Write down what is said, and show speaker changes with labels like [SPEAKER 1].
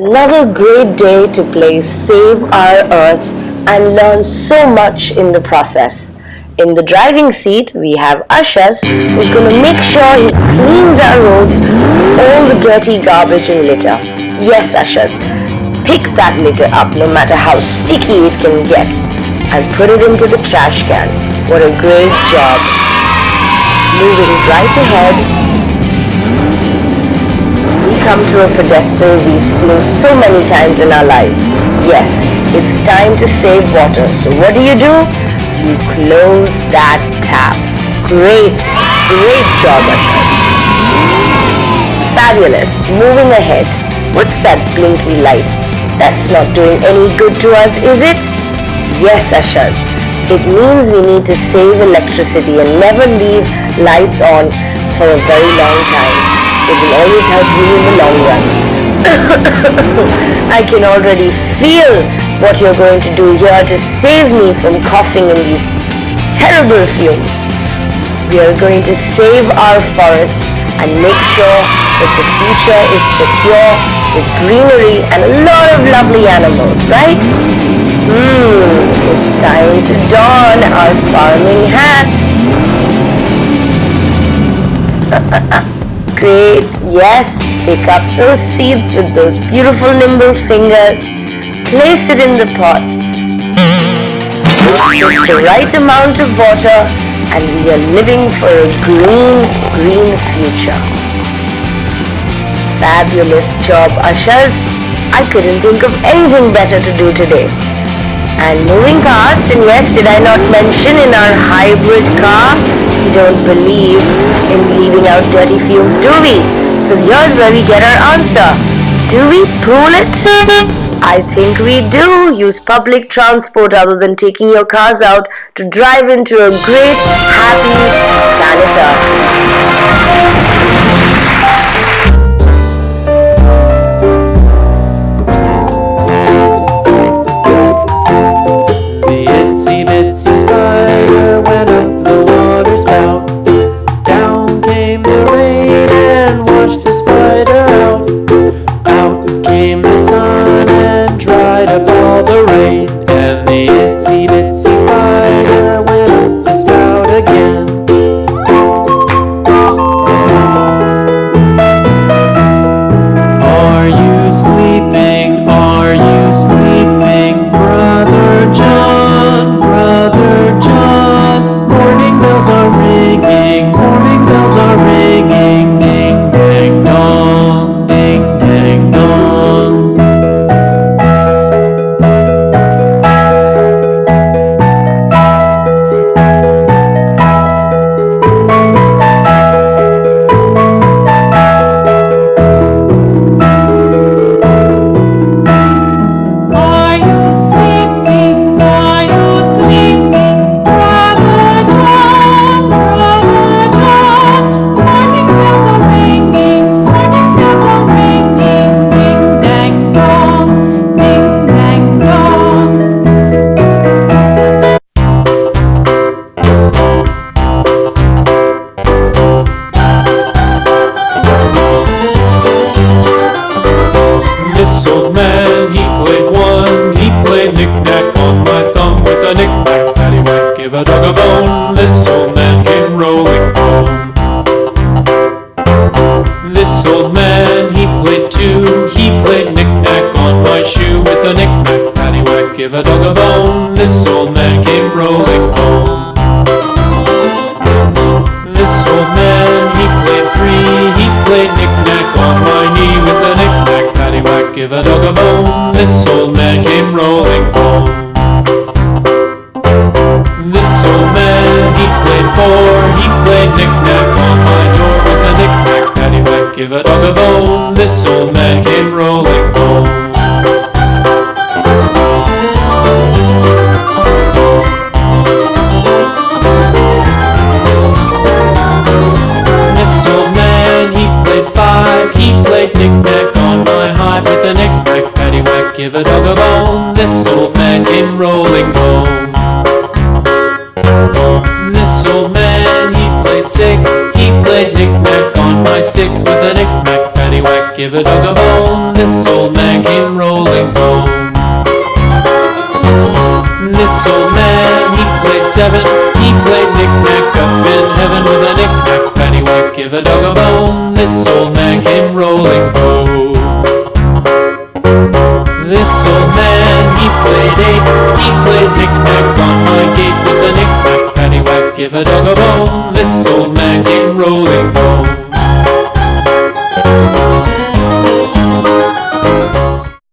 [SPEAKER 1] Another great day to play Save Our Earth and learn so much in the process. In the driving seat, we have Ashas, who's going to make sure he cleans our roads, all the dirty garbage and litter. Yes, Ashas, pick that litter up no matter how sticky it can get and put it into the trash can. What a great job. Moving right ahead, we come to a pedestal we've seen so many times in our lives. Yes, it's time to save water. So what do? You close that tap. Great job, Ashas. Fabulous. Moving ahead. What's that blinky light? That's not doing any good to us, is it? Yes, Ashas. It means we need to save electricity and never leave lights on for a very long time. It will always help you in the long run. I can already feel what you're going to do here to save me from coughing in these terrible fumes. We are going to save our forest and make sure that the future is secure with greenery and a lot of lovely animals, right? It's time to don our farming hat. Great, yes, pick up those seeds with those beautiful nimble fingers. Place it in the pot. Just the right amount of water and we are living for a green future. Fabulous job, Ashas. I couldn't think of anything better to do today. And moving past, and yes, did I not mention in our hybrid car, we don't believe in leaving out dirty fumes, do we? So here's where we get our answer. Do we pool it? I think we do use public transport other than taking your cars out to drive into a great, happy planet Earth.
[SPEAKER 2] Give a dog a bone, this old man came rolling home. This old man, he played two, he played knick-knack on my shoe. With a knick-knack, paddywhack, give a dog a bone, this old man came rolling home. This old man, he played three, he played knick-knack on my knee. With a knick-knack, paddywhack, give a dog a bone, this old man came rolling home. He played knick-knack on my door. With a knick-knack, paddywhack, give a dog a bone, this old man came rolling home. This old man, he played five, he played knick-knack on my hive. With a knick-knack, paddywhack, give a dog a bone, this old man came rolling home. This old man, he played six, he played knick-knack on my sticks. With a knick-knack, paddywhack, paddywhack, give a dog a bone. This old man came rolling home. This old man, he played seven. He played knick-knack up in heaven with a knick-knack, paddywhack, give a dog a bone. This old man came rolling home. This old man, he played eight. He played knick-knack on my gate with a knick-knack, paddywhack, give a dog a bone.